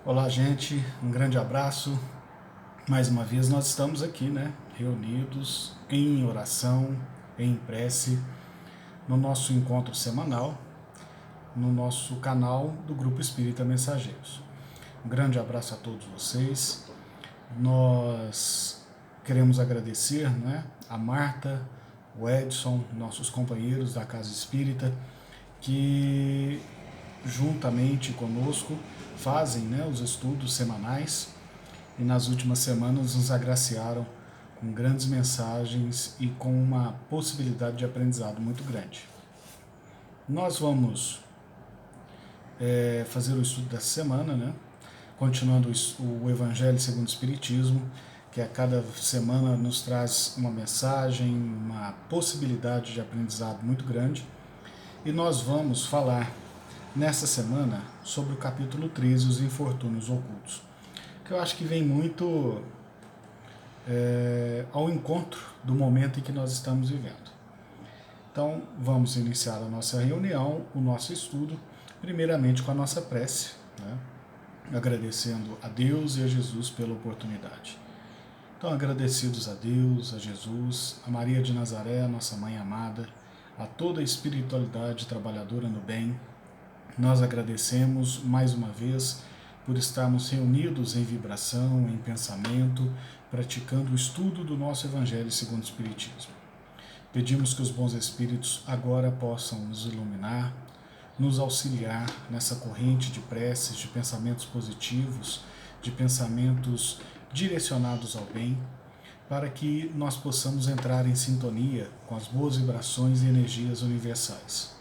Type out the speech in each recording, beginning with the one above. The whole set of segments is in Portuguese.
Olá, gente, um grande abraço. Mais uma vez nós estamos aqui, reunidos em oração, em prece, no nosso encontro semanal, no nosso canal do Grupo Espírita Mensageiros. Um grande abraço a todos vocês. Nós queremos agradecer, a Marta, o Edson, nossos companheiros da Casa Espírita, que juntamente conosco fazem, os estudos semanais e nas últimas semanas nos agraciaram com grandes mensagens e com uma possibilidade de aprendizado muito grande. Nós vamos fazer o estudo dessa semana, continuando o Evangelho segundo o Espiritismo, que a cada semana nos traz uma mensagem, uma possibilidade de aprendizado muito grande. E nós vamos falar nessa semana sobre o capítulo 13, os infortúnios ocultos, que eu acho que vem muito ao encontro do momento em que nós estamos vivendo. Então, vamos iniciar a nossa reunião, o nosso estudo, primeiramente com a nossa prece, agradecendo a Deus e a Jesus pela oportunidade. Então, agradecidos a Deus, a Jesus, a Maria de Nazaré, nossa mãe amada, a toda a espiritualidade trabalhadora no bem, nós agradecemos mais uma vez por estarmos reunidos em vibração, em pensamento, praticando o estudo do nosso Evangelho segundo o Espiritismo. Pedimos que os bons Espíritos agora possam nos iluminar, nos auxiliar nessa corrente de preces, de pensamentos positivos, de pensamentos direcionados ao bem, para que nós possamos entrar em sintonia com as boas vibrações e energias universais.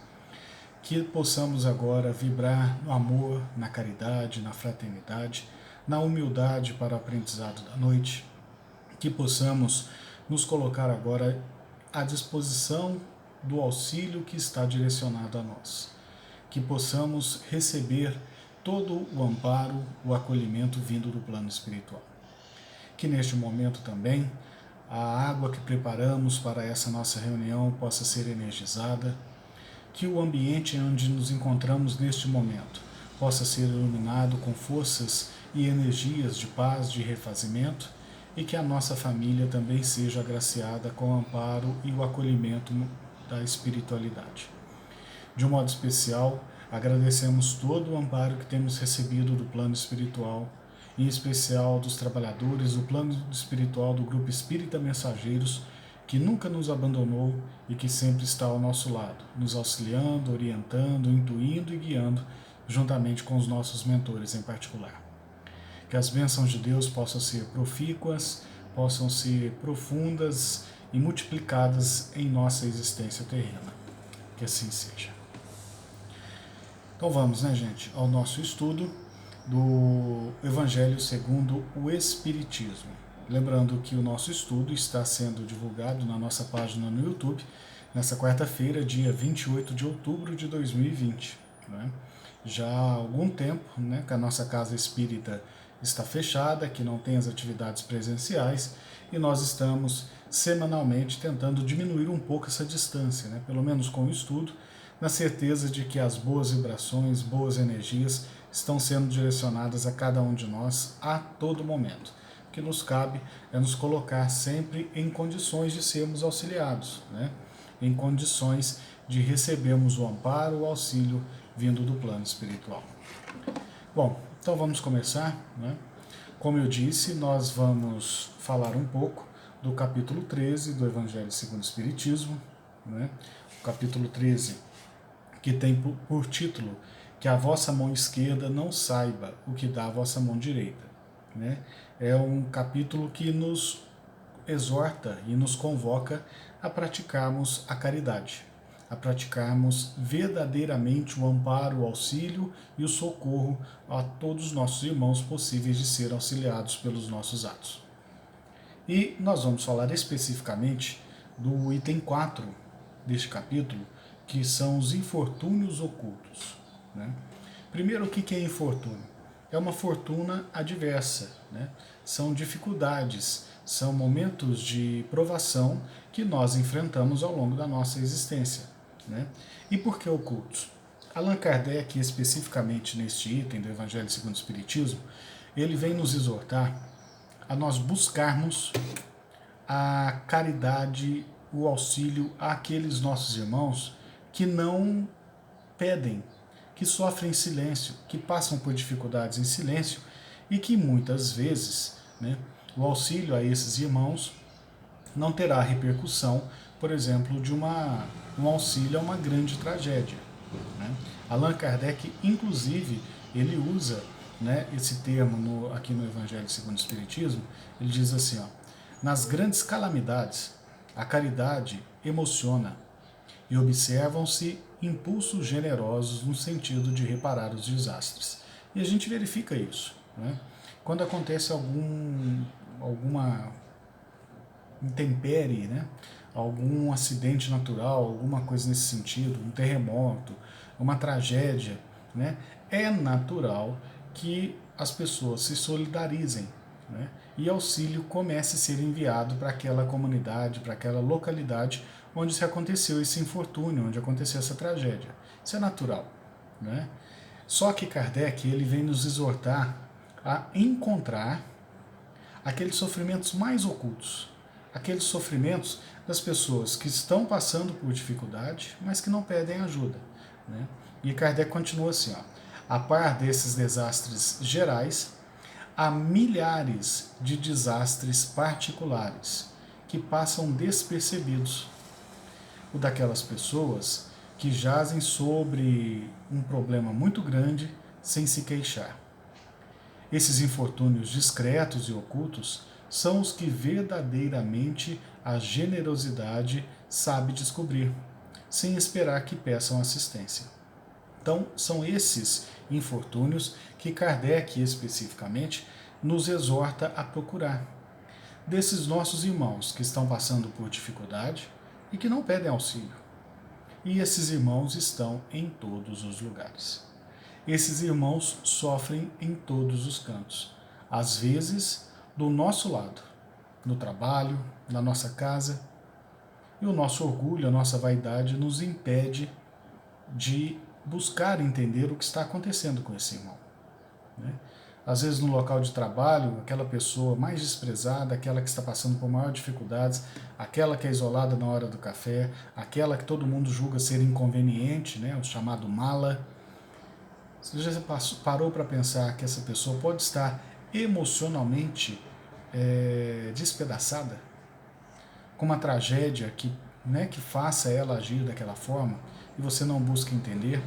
Que possamos agora vibrar no amor, na caridade, na fraternidade, na humildade para o aprendizado da noite. Que possamos nos colocar agora à disposição do auxílio que está direcionado a nós. Que possamos receber todo o amparo, o acolhimento vindo do plano espiritual. Que neste momento também a água que preparamos para essa nossa reunião possa ser energizada, que o ambiente onde nos encontramos neste momento possa ser iluminado com forças e energias de paz, de refazimento, e que a nossa família também seja agraciada com o amparo e o acolhimento da espiritualidade. De um modo especial, agradecemos todo o amparo que temos recebido do plano espiritual, em especial dos trabalhadores do plano espiritual do Grupo Espírita Mensageiros, que nunca nos abandonou e que sempre está ao nosso lado, nos auxiliando, orientando, intuindo e guiando, juntamente com os nossos mentores em particular. Que as bênçãos de Deus possam ser profícuas, possam ser profundas e multiplicadas em nossa existência terrena. Que assim seja. Então vamos, gente, ao nosso estudo do Evangelho segundo o Espiritismo. Lembrando que o nosso estudo está sendo divulgado na nossa página no YouTube, nessa quarta-feira, dia 28 de outubro de 2020. Já há algum tempo que a nossa casa espírita está fechada, que não tem as atividades presenciais, e nós estamos semanalmente tentando diminuir um pouco essa distância, pelo menos com o estudo, na certeza de que as boas vibrações, boas energias estão sendo direcionadas a cada um de nós a todo momento. O que nos cabe é nos colocar sempre em condições de sermos auxiliados, em condições de recebermos o amparo, o auxílio vindo do plano espiritual. Bom, então vamos começar. Como eu disse, nós vamos falar um pouco do capítulo 13 do Evangelho segundo o Espiritismo, o capítulo 13, que tem por título que a vossa mão esquerda não saiba o que dá a vossa mão direita. É um capítulo que nos exorta e nos convoca a praticarmos a caridade, a praticarmos verdadeiramente o amparo, o auxílio e o socorro a todos os nossos irmãos possíveis de ser auxiliados pelos nossos atos. E nós vamos falar especificamente do item 4 deste capítulo, que são os infortúnios ocultos. Primeiro, o que é infortúnio? É uma fortuna adversa, São dificuldades, são momentos de provação que nós enfrentamos ao longo da nossa existência. E por que ocultos? Allan Kardec, especificamente neste item do Evangelho segundo o Espiritismo, ele vem nos exortar a nós buscarmos a caridade, o auxílio àqueles nossos irmãos que não pedem, que sofrem em silêncio, que passam por dificuldades em silêncio e que muitas vezes, né, o auxílio a esses irmãos não terá repercussão, por exemplo, de um auxílio a uma grande tragédia. Né? Allan Kardec, inclusive, ele usa, né, esse termo aqui no Evangelho segundo o Espiritismo, ele diz assim, ó, nas grandes calamidades, a caridade emociona e observam-se impulsos generosos no sentido de reparar os desastres. E a gente verifica isso. Né? Quando acontece alguma intempérie, né? Algum acidente natural, alguma coisa nesse sentido, um terremoto, uma tragédia, né? É natural que as pessoas se solidarizem, né? E auxílio comece a ser enviado para aquela comunidade, para aquela localidade onde se aconteceu esse infortúnio, onde aconteceu essa tragédia. Isso é natural. Né? Só que Kardec ele vem nos exortar a encontrar aqueles sofrimentos mais ocultos, aqueles sofrimentos das pessoas que estão passando por dificuldade, mas que não pedem ajuda. Né? E Kardec continua assim, ó, a par desses desastres gerais, há milhares de desastres particulares que passam despercebidos. O daquelas pessoas que jazem sobre um problema muito grande sem se queixar. Esses infortúnios discretos e ocultos são os que verdadeiramente a generosidade sabe descobrir, sem esperar que peçam assistência. Então, são esses infortúnios que Kardec, especificamente, nos exorta a procurar. Desses nossos irmãos que estão passando por dificuldade e que não pedem auxílio. E esses irmãos estão em todos os lugares. Esses irmãos sofrem em todos os cantos. Às vezes, do nosso lado, no trabalho, na nossa casa. E o nosso orgulho, a nossa vaidade nos impede de buscar entender o que está acontecendo com esse irmão. Né? Às vezes no local de trabalho, aquela pessoa mais desprezada, aquela que está passando por maiores dificuldades, aquela que é isolada na hora do café, aquela que todo mundo julga ser inconveniente, né? O chamado mala. Você já parou para pensar que essa pessoa pode estar emocionalmente despedaçada? Com uma tragédia que faça ela agir daquela forma e você não busca entender?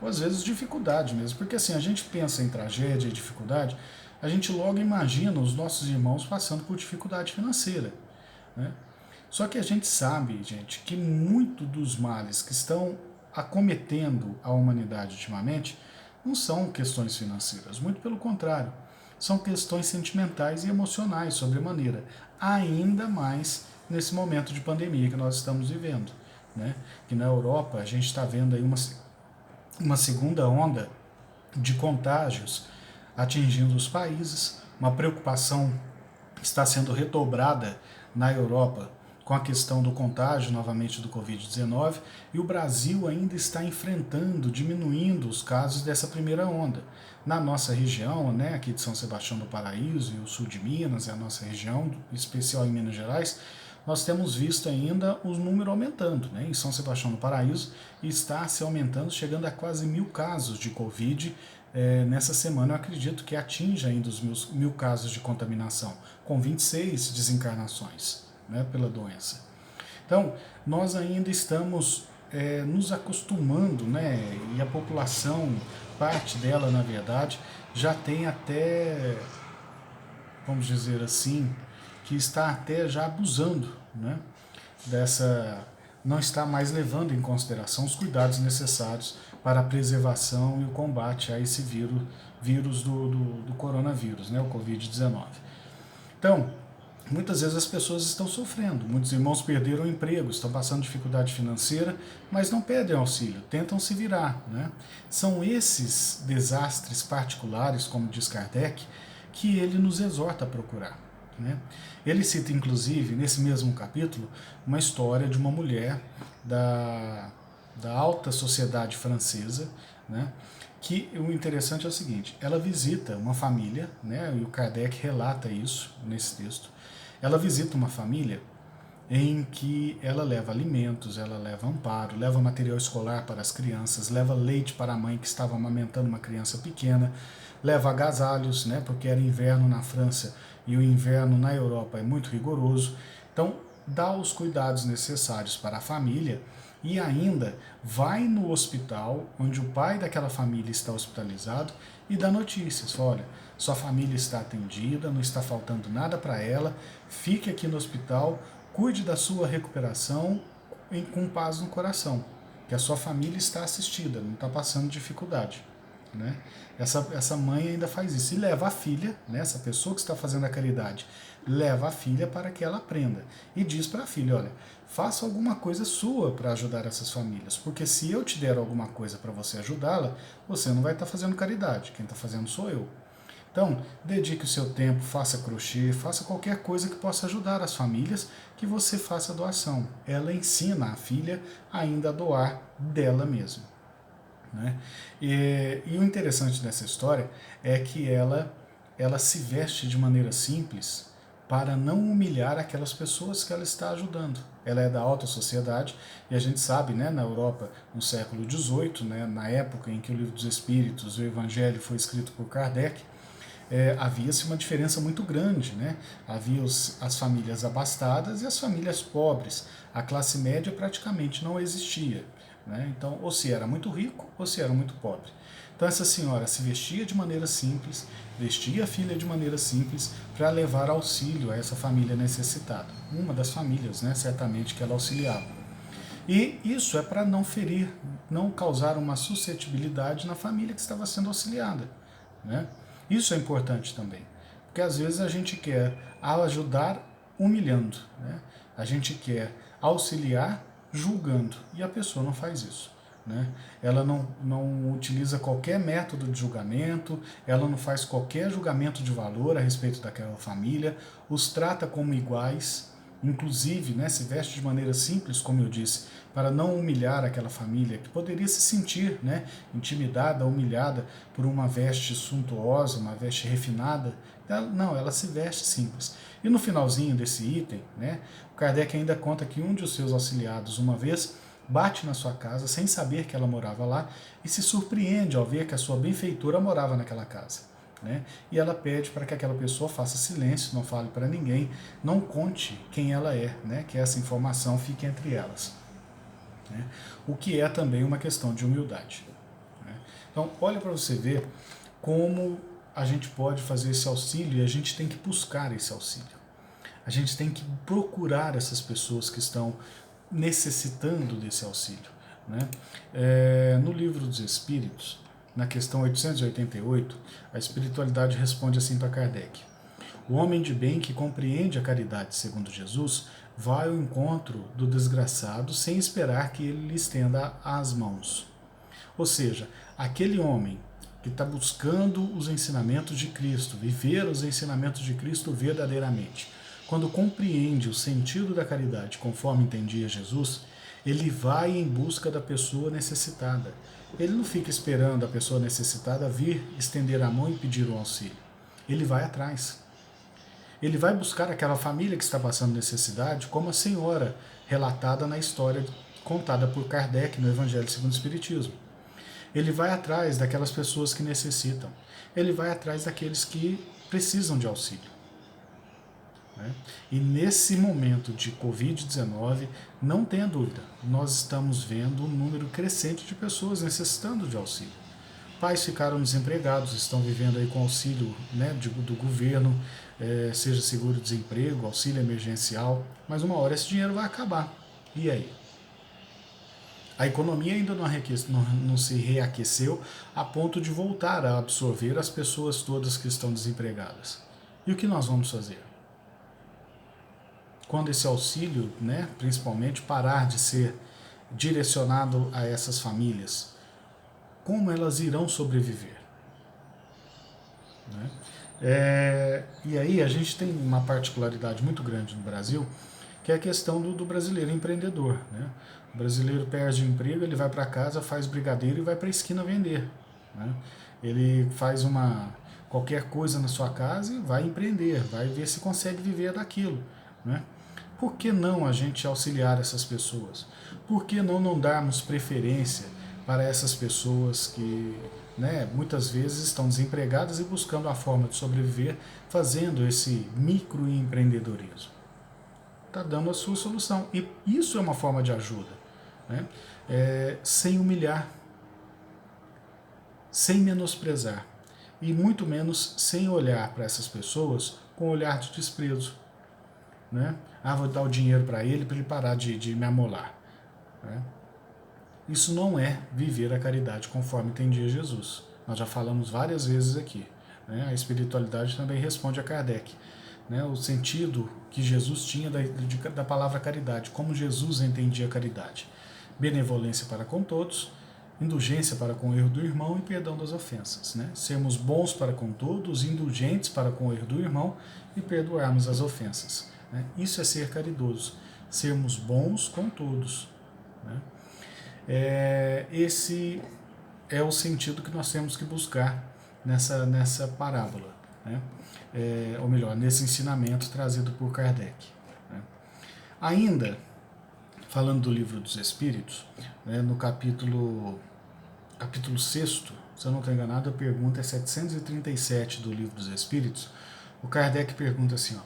Ou às vezes dificuldade mesmo, porque assim, a gente pensa em tragédia e dificuldade, a gente logo imagina os nossos irmãos passando por dificuldade financeira. Né? Só que a gente sabe, gente, que muito dos males que estão acometendo a humanidade ultimamente não são questões financeiras, muito pelo contrário, são questões sentimentais e emocionais, sobremaneira, ainda mais nesse momento de pandemia que nós estamos vivendo. Né? Que na Europa a gente está vendo aí uma segunda onda de contágios atingindo os países, uma preocupação está sendo redobrada na Europa com a questão do contágio novamente do Covid-19 e o Brasil ainda está enfrentando, diminuindo os casos dessa primeira onda. Na nossa região, né, aqui de São Sebastião do Paraíso e o sul de Minas, é a nossa região, em especial em Minas Gerais, nós temos visto ainda o número aumentando. Né? Em São Sebastião do Paraíso está se aumentando, chegando a quase 1.000 casos de Covid. Nessa semana eu acredito que atinja ainda os 1.000 casos de contaminação, com 26 desencarnações, né, pela doença. Então, nós ainda estamos nos acostumando, né, e a população, parte dela, na verdade, já tem até, vamos dizer assim, que está até já abusando, né, não está mais levando em consideração os cuidados necessários para a preservação e o combate a esse vírus do coronavírus, né, o Covid-19. Então, muitas vezes as pessoas estão sofrendo, muitos irmãos perderam o emprego, estão passando dificuldade financeira, mas não pedem auxílio, tentam se virar. Né? São esses desastres particulares, como diz Kardec, que ele nos exorta a procurar. Né? Ele cita, inclusive, nesse mesmo capítulo, uma história de uma mulher da alta sociedade francesa, né? Que o interessante é o seguinte, ela visita uma família, né? E o Kardec relata isso nesse texto. Ela visita uma família em que ela leva alimentos, ela leva amparo, leva material escolar para as crianças, leva leite para a mãe que estava amamentando uma criança pequena, leva agasalhos, né, porque era inverno na França e o inverno na Europa é muito rigoroso. Então, dá os cuidados necessários para a família e ainda vai no hospital onde o pai daquela família está hospitalizado e dá notícias. Olha, sua família está atendida, não está faltando nada para ela, fique aqui no hospital, cuide da sua recuperação com paz no coração, que a sua família está assistida, não está passando dificuldade. Né? Essa mãe ainda faz isso. E leva a filha, né, essa pessoa que está fazendo a caridade, leva a filha para que ela aprenda. E diz para a filha, olha, faça alguma coisa sua para ajudar essas famílias, porque se eu te der alguma coisa para você ajudá-la, você não vai estar fazendo caridade, quem está fazendo sou eu. Então, dedique o seu tempo, faça crochê, faça qualquer coisa que possa ajudar as famílias, que você faça doação. Ela ensina a filha ainda a doar dela mesma. Né? E o interessante dessa história é que ela se veste de maneira simples para não humilhar aquelas pessoas que ela está ajudando. Ela é da alta sociedade e a gente sabe, né, na Europa, no século XVIII, né, na época em que o Livro dos Espíritos, o Evangelho, foi escrito por Kardec, havia-se uma diferença muito grande. Né? Havia as famílias abastadas e as famílias pobres. A classe média praticamente não existia. Né? Então, ou se era muito rico ou se era muito pobre. Então essa senhora se vestia de maneira simples, vestia a filha de maneira simples para levar auxílio a essa família necessitada. Uma das famílias, né, certamente, que ela auxiliava. E isso é para não ferir, não causar uma suscetibilidade na família que estava sendo auxiliada. Né? Isso é importante também, porque às vezes a gente quer ajudar humilhando, né? A gente quer auxiliar julgando, e a pessoa não faz isso. Né? Ela não utiliza qualquer método de julgamento, ela não faz qualquer julgamento de valor a respeito daquela família, os trata como iguais, inclusive, né, se veste de maneira simples, como eu disse, para não humilhar aquela família que poderia se sentir, né, intimidada, humilhada por uma veste suntuosa, uma veste refinada. Ela se veste simples. E no finalzinho desse item, né, o Kardec ainda conta que um de seus auxiliados, uma vez, bate na sua casa sem saber que ela morava lá e se surpreende ao ver que a sua benfeitora morava naquela casa. Né? E ela pede para que aquela pessoa faça silêncio, não fale para ninguém, não conte quem ela é, né? Que essa informação fique entre elas. Né? O que é também uma questão de humildade. Né? Então, olha para você ver como a gente pode fazer esse auxílio e a gente tem que buscar esse auxílio. A gente tem que procurar essas pessoas que estão necessitando desse auxílio. Né? No Livro dos Espíritos, na questão 888, a espiritualidade responde assim para Kardec: o homem de bem que compreende a caridade segundo Jesus vai ao encontro do desgraçado sem esperar que ele lhe estenda as mãos. Ou seja, aquele homem que está buscando os ensinamentos de Cristo, viver os ensinamentos de Cristo verdadeiramente, quando compreende o sentido da caridade conforme entendia Jesus, ele vai em busca da pessoa necessitada. Ele não fica esperando a pessoa necessitada vir estender a mão e pedir um auxílio. Ele vai atrás. Ele vai buscar aquela família que está passando necessidade, como a senhora relatada na história contada por Kardec no Evangelho segundo o Espiritismo. Ele vai atrás daquelas pessoas que necessitam. Ele vai atrás daqueles que precisam de auxílio. Né? E nesse momento de Covid-19, não tenha dúvida, nós estamos vendo um número crescente de pessoas necessitando de auxílio. Pais ficaram desempregados, estão vivendo aí com auxílio, né, do governo, seja seguro-desemprego, auxílio emergencial, mas uma hora esse dinheiro vai acabar. E aí? A economia ainda não se reaqueceu a ponto de voltar a absorver as pessoas todas que estão desempregadas. E o que nós vamos fazer? Quando esse auxílio, né, principalmente, parar de ser direcionado a essas famílias, como elas irão sobreviver? Né? E aí a gente tem uma particularidade muito grande no Brasil, que é a questão do brasileiro empreendedor, né? O brasileiro perde o emprego, ele vai para casa, faz brigadeiro e vai para a esquina vender, né? Ele faz qualquer coisa na sua casa e vai empreender, vai ver se consegue viver daquilo, né? Por que não a gente auxiliar essas pessoas? Por que não darmos preferência para essas pessoas que, né, muitas vezes estão desempregadas e buscando a forma de sobreviver fazendo esse microempreendedorismo? Está dando a sua solução. E isso é uma forma de ajuda, né? Sem humilhar, sem menosprezar e muito menos sem olhar para essas pessoas com um olhar de desprezo, né? Vou dar o dinheiro para ele parar de me amolar, né? Isso não é viver a caridade conforme entendia Jesus. Nós já falamos várias vezes aqui, né? A espiritualidade também responde a Kardec, né? O sentido que Jesus tinha da palavra caridade, como Jesus entendia a caridade: benevolência para com todos, indulgência para com o erro do irmão e perdão das ofensas, né? Sermos bons para com todos, indulgentes para com o erro do irmão e perdoarmos as ofensas, né? Isso é ser caridoso, sermos bons com todos, né? Esse é o sentido que nós temos que buscar nessa parábola, né? Ou melhor, nesse ensinamento trazido por Kardec, né? Ainda, falando do Livro dos Espíritos, né, no capítulo 6º, se eu não estou enganado, a pergunta é 737 do Livro dos Espíritos. O Kardec pergunta assim,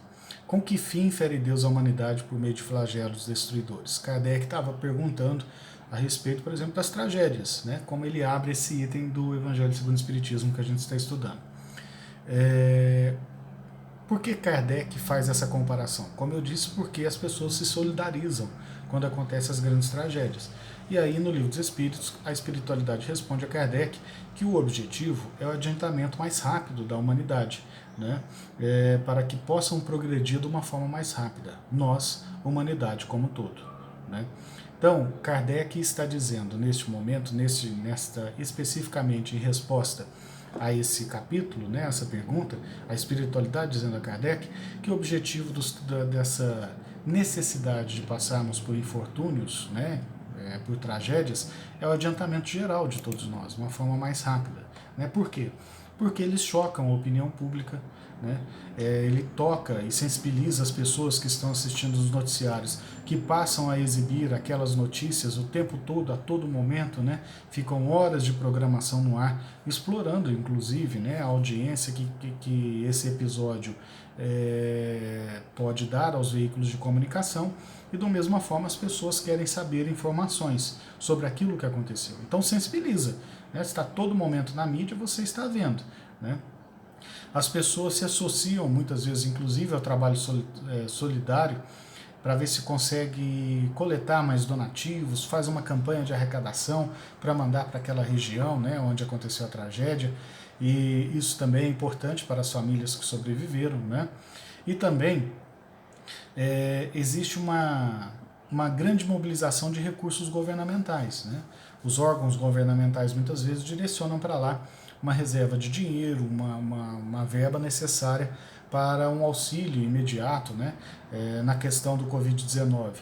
com que fim fere Deus a humanidade por meio de flagelos destruidores? Kardec estava perguntando a respeito, por exemplo, das tragédias, né, como ele abre esse item do Evangelho segundo o Espiritismo que a gente está estudando. Por que Kardec faz essa comparação? Como eu disse, porque as pessoas se solidarizam quando acontecem as grandes tragédias. E aí, no Livro dos Espíritos, a espiritualidade responde a Kardec que o objetivo é o adiantamento mais rápido da humanidade, né? Para que possam progredir de uma forma mais rápida, nós, humanidade como um todo, né? Então, Kardec está dizendo neste momento, especificamente em resposta a esse capítulo, né, essa pergunta, a espiritualidade dizendo a Kardec que o objetivo dessa necessidade de passarmos por infortúnios, né, por tragédias, é o adiantamento geral de todos nós, de uma forma mais rápida, né? Por quê? Porque eles chocam a opinião pública, né? Ele toca e sensibiliza as pessoas que estão assistindo os noticiários, que passam a exibir aquelas notícias o tempo todo, a todo momento, né? Ficam horas de programação no ar, explorando inclusive, né, a audiência que esse episódio pode dar aos veículos de comunicação, e da mesma forma as pessoas querem saber informações sobre aquilo que aconteceu. Então sensibiliza, né? Está todo momento na mídia, você está vendo, né? As pessoas se associam muitas vezes, inclusive, ao trabalho solidário para ver se consegue coletar mais donativos, faz uma campanha de arrecadação para mandar para aquela região, né, onde aconteceu a tragédia, e isso também é importante para as famílias que sobreviveram, né? E também existe uma grande mobilização de recursos governamentais, né? Os órgãos governamentais muitas vezes direcionam para lá uma reserva de dinheiro, uma verba necessária para um auxílio imediato, né, na questão do Covid-19.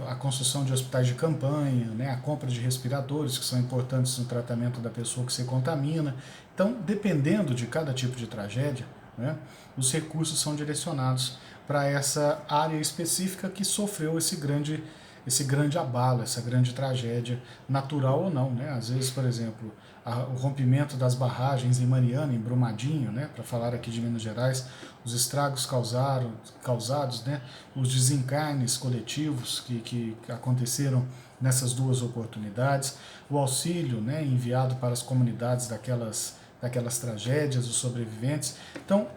A construção de hospitais de campanha, né, a compra de respiradores, que são importantes no tratamento da pessoa que se contamina. Então, dependendo de cada tipo de tragédia, né, os recursos são direcionados para essa área específica que sofreu esse grande abalo, essa grande tragédia, natural ou não, né? Às vezes, por exemplo, o rompimento das barragens em Mariana, em Brumadinho, né? Para falar aqui de Minas Gerais, os estragos causados, né? Os desencarnes coletivos que aconteceram nessas duas oportunidades, o auxílio, né, enviado para as comunidades daquelas tragédias, os sobreviventes. Então,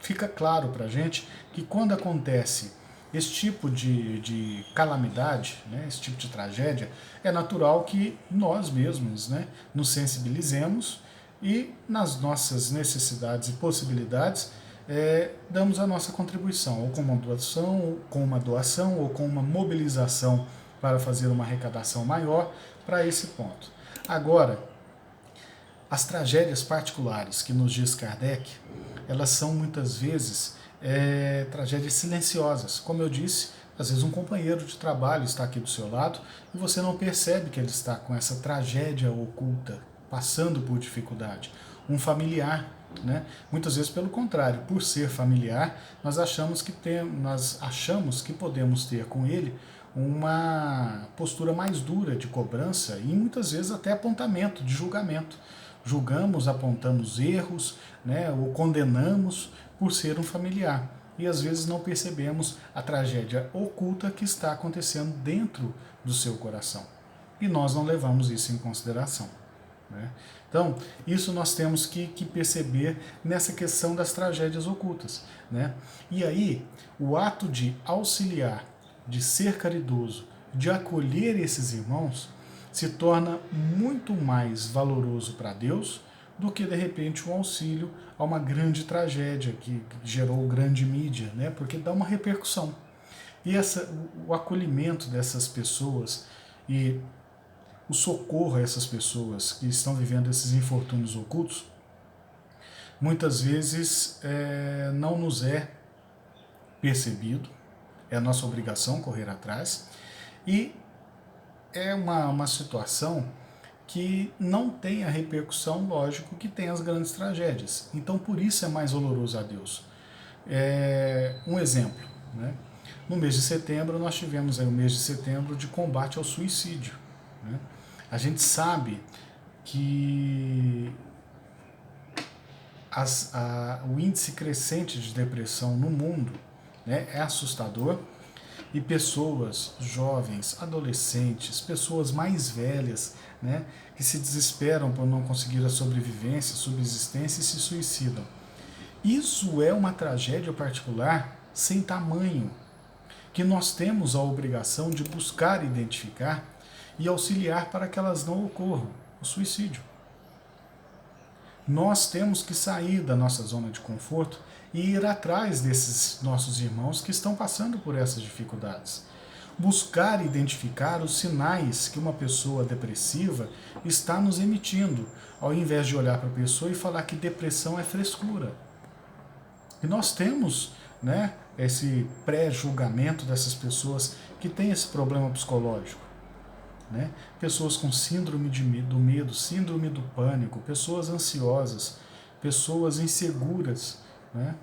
fica claro para a gente que quando acontece esse tipo de calamidade, né, esse tipo de tragédia, é natural que nós mesmos, né, nos sensibilizemos e nas nossas necessidades e possibilidades damos a nossa contribuição, ou com uma doação, ou com uma mobilização para fazer uma arrecadação maior para esse ponto. Agora, as tragédias particulares que nos diz Kardec, elas são muitas vezes tragédias silenciosas. Como eu disse, Às vezes um companheiro de trabalho está aqui do seu lado e você não percebe que ele está com essa tragédia oculta, passando por dificuldade. Um familiar, né? Muitas vezes pelo contrário, por ser familiar, nós achamos que podemos ter com ele uma postura mais dura de cobrança e muitas vezes até apontamento, de julgamento. Julgamos, apontamos erros, né, ou condenamos por ser um familiar. E às vezes não percebemos a tragédia oculta que está acontecendo dentro do seu coração. E nós não levamos isso em consideração, né? Então, isso nós temos que perceber nessa questão das tragédias ocultas, né? E aí, o ato de auxiliar, de ser caridoso, de acolher esses irmãos, se torna muito mais valoroso para Deus do que, de repente, um auxílio a uma grande tragédia que gerou grande mídia, né? Porque dá uma repercussão. E o acolhimento dessas pessoas e o socorro a essas pessoas que estão vivendo esses infortúnios ocultos, muitas vezes não nos é percebido, é a nossa obrigação correr atrás, e é uma situação que não tem a repercussão, lógico, que tem as grandes tragédias. Então, por isso é mais doloroso a Deus. Um exemplo, né? No mês de setembro, nós tivemos aí o mês de setembro de combate ao suicídio, né? A gente sabe que o índice crescente de depressão no mundo, né, é assustador, e pessoas jovens, adolescentes, pessoas mais velhas, né, que se desesperam por não conseguir a sobrevivência, subsistência e se suicidam. Isso é uma tragédia particular sem tamanho, que nós temos a obrigação de buscar identificar e auxiliar para que elas não ocorram, o suicídio. Nós temos que sair da nossa zona de conforto e ir atrás desses nossos irmãos que estão passando por essas dificuldades. Buscar identificar os sinais que uma pessoa depressiva está nos emitindo, ao invés de olhar para a pessoa e falar que depressão é frescura. E nós temos, né, esse pré-julgamento dessas pessoas que têm esse problema psicológico, né? Pessoas com síndrome do medo, síndrome do pânico, pessoas ansiosas, pessoas inseguras, né?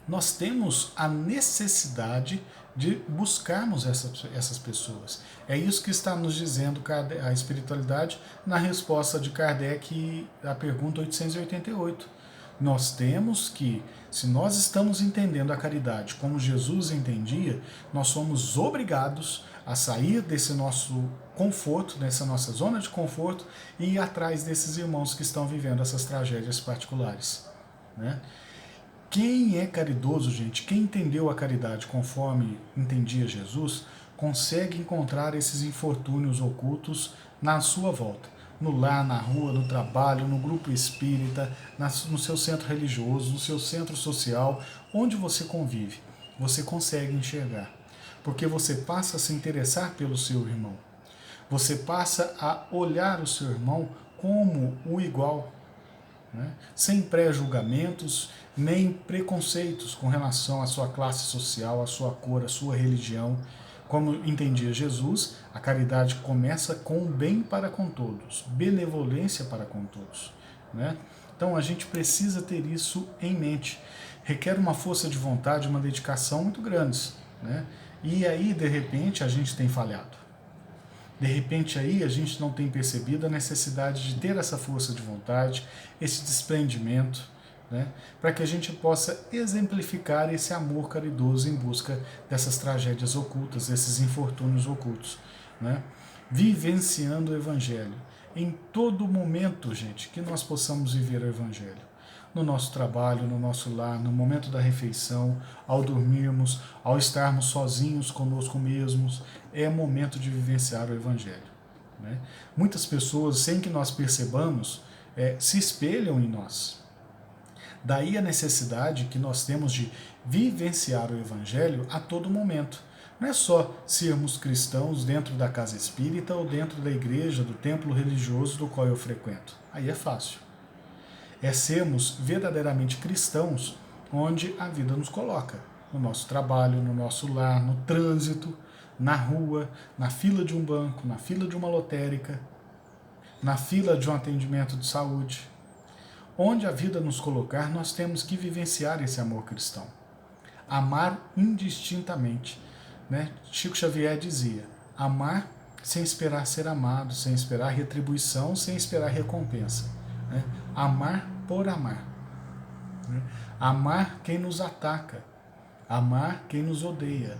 Nós temos a necessidade de buscarmos essas pessoas. É isso que está nos dizendo a espiritualidade na resposta de Kardec à pergunta 888. Nós temos que, se nós estamos entendendo a caridade como Jesus entendia, nós somos obrigados a sair desse nosso conforto, dessa nossa zona de conforto e ir atrás desses irmãos que estão vivendo essas tragédias particulares, né? Quem é caridoso, gente, quem entendeu a caridade conforme entendia Jesus, consegue encontrar esses infortúnios ocultos na sua volta. No lar, na rua, no trabalho, no grupo espírita, no seu centro religioso, no seu centro social, onde você convive. Você consegue enxergar. Porque você passa a se interessar pelo seu irmão. Você passa a olhar o seu irmão como o igual, né? Sem pré-julgamentos, nem preconceitos com relação à sua classe social, à sua cor, à sua religião. Como entendia Jesus, a caridade começa com o bem para com todos, benevolência para com todos, né? Então a gente precisa ter isso em mente. Requer uma força de vontade, uma dedicação muito grandes, né? E aí, de repente, a gente tem falhado. De repente aí a gente não tem percebido a necessidade de ter essa força de vontade, esse desprendimento, né, para que a gente possa exemplificar esse amor caridoso em busca dessas tragédias ocultas, desses infortúnios ocultos, né, vivenciando o Evangelho. Em todo momento, gente, que nós possamos viver o Evangelho. No nosso trabalho, no nosso lar, no momento da refeição, ao dormirmos, ao estarmos sozinhos conosco mesmos, é momento de vivenciar o Evangelho, né? Muitas pessoas, sem que nós percebamos, se espelham em nós. Daí a necessidade que nós temos de vivenciar o Evangelho a todo momento. Não é só sermos cristãos dentro da casa espírita ou dentro da igreja, do templo religioso do qual eu frequento. Aí é fácil. É sermos verdadeiramente cristãos onde a vida nos coloca. no nosso trabalho, no nosso lar, no trânsito, na rua, na fila de um banco, na fila de uma lotérica, na fila de um atendimento de saúde. Onde a vida nos colocar, nós temos que vivenciar esse amor cristão. Amar indistintamente. Né? Chico Xavier dizia, amar sem esperar ser amado, sem esperar retribuição, sem esperar recompensa. Né? Amar por amar. Né? Amar quem nos ataca, amar quem nos odeia.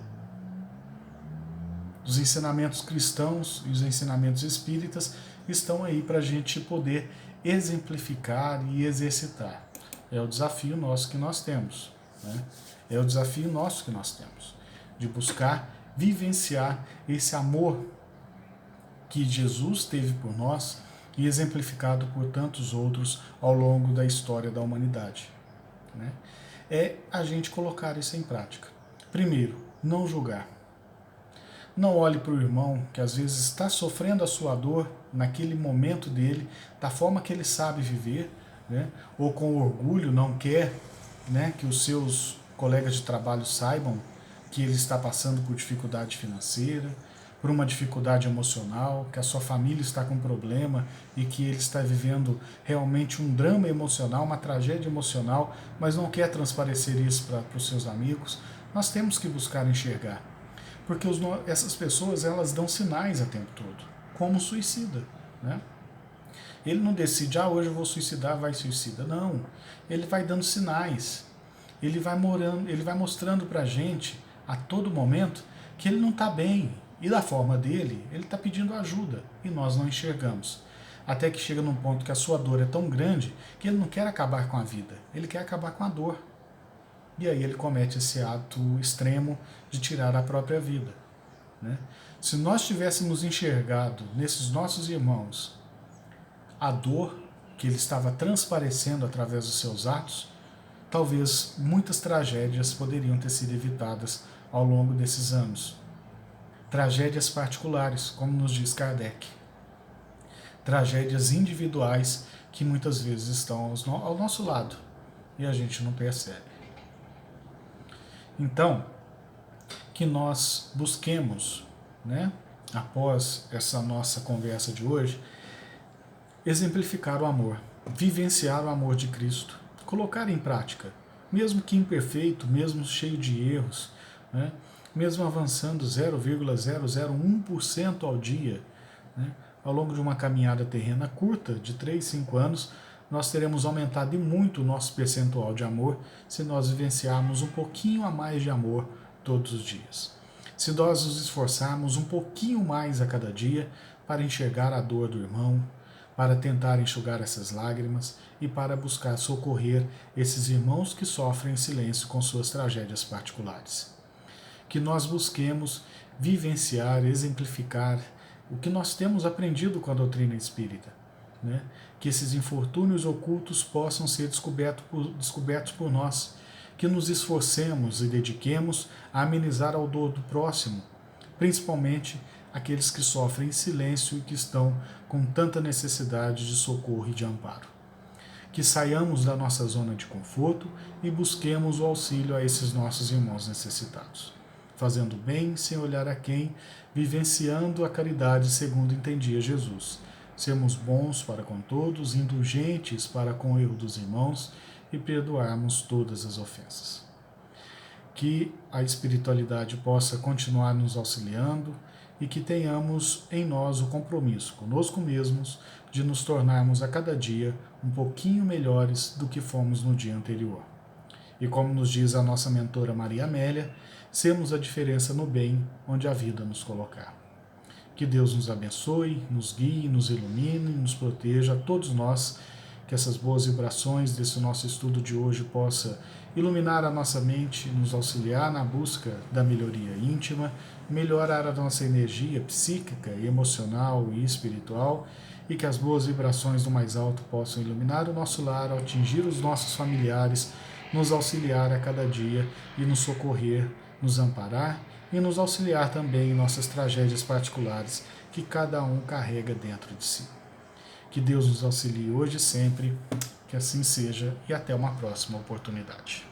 Os ensinamentos cristãos e os ensinamentos espíritas estão aí para a gente poder exemplificar e exercitar. É o desafio nosso que nós temos. Né? É o desafio nosso que nós temos, de buscar vivenciar esse amor que Jesus teve por nós e exemplificado por tantos outros ao longo da história da humanidade. Né? É a gente colocar isso em prática. Primeiro, não julgar. Não olhe para o irmão que às vezes está sofrendo a sua dor naquele momento dele, da forma que ele sabe viver, né? Ou com orgulho não quer, né, que os seus colegas de trabalho saibam que ele está passando por dificuldade financeira, por uma dificuldade emocional, que a sua família está com problema e que ele está vivendo realmente um drama emocional, uma tragédia emocional, mas não quer transparecer isso para os seus amigos. Nós temos que buscar enxergar. Porque essas pessoas, elas dão sinais o tempo todo, como suicida, né? Ele não decide, hoje eu vou suicidar, vai suicida. Não, ele vai dando sinais, ele vai mostrando pra gente, a todo momento, que ele não está bem, e da forma dele, ele está pedindo ajuda, e nós não enxergamos. Até que chega num ponto que a sua dor é tão grande, que ele não quer acabar com a vida, ele quer acabar com a dor. E aí ele comete esse ato extremo de tirar a própria vida. Né? Se nós tivéssemos enxergado nesses nossos irmãos a dor que ele estava transparecendo através dos seus atos, talvez muitas tragédias poderiam ter sido evitadas ao longo desses anos. Tragédias particulares, como nos diz Kardec. Tragédias individuais que muitas vezes estão ao nosso lado e a gente não percebe. Então, que nós busquemos, né, após essa nossa conversa de hoje, exemplificar o amor, vivenciar o amor de Cristo, colocar em prática, mesmo que imperfeito, mesmo cheio de erros, né, mesmo avançando 0,001% ao dia, né, ao longo de uma caminhada terrena curta, de 3, 5 anos, nós teremos aumentado e muito o nosso percentual de amor se nós vivenciarmos um pouquinho a mais de amor todos os dias. Se nós nos esforçarmos um pouquinho mais a cada dia para enxergar a dor do irmão, para tentar enxugar essas lágrimas e para buscar socorrer esses irmãos que sofrem em silêncio com suas tragédias particulares. Que nós busquemos vivenciar, exemplificar o que nós temos aprendido com a doutrina espírita. Né? Que esses infortúnios ocultos possam ser descobertos por nós, que nos esforcemos e dediquemos a amenizar a dor do próximo, principalmente aqueles que sofrem em silêncio e que estão com tanta necessidade de socorro e de amparo. Que saiamos da nossa zona de conforto e busquemos o auxílio a esses nossos irmãos necessitados, fazendo bem sem olhar a quem, vivenciando a caridade segundo entendia Jesus. Sermos bons para com todos, indulgentes para com o erro dos irmãos e perdoarmos todas as ofensas. Que a espiritualidade possa continuar nos auxiliando e que tenhamos em nós o compromisso conosco mesmos de nos tornarmos a cada dia um pouquinho melhores do que fomos no dia anterior. E como nos diz a nossa mentora Maria Amélia, sermos a diferença no bem onde a vida nos colocar. Que Deus nos abençoe, nos guie, nos ilumine, nos proteja a todos nós, que essas boas vibrações desse nosso estudo de hoje possa iluminar a nossa mente, nos auxiliar na busca da melhoria íntima, melhorar a nossa energia psíquica, emocional e espiritual, e que as boas vibrações do mais alto possam iluminar o nosso lar, atingir os nossos familiares, nos auxiliar a cada dia e nos socorrer, nos amparar e nos auxiliar também em nossas tragédias particulares que cada um carrega dentro de si. Que Deus nos auxilie hoje e sempre, que assim seja, e até uma próxima oportunidade.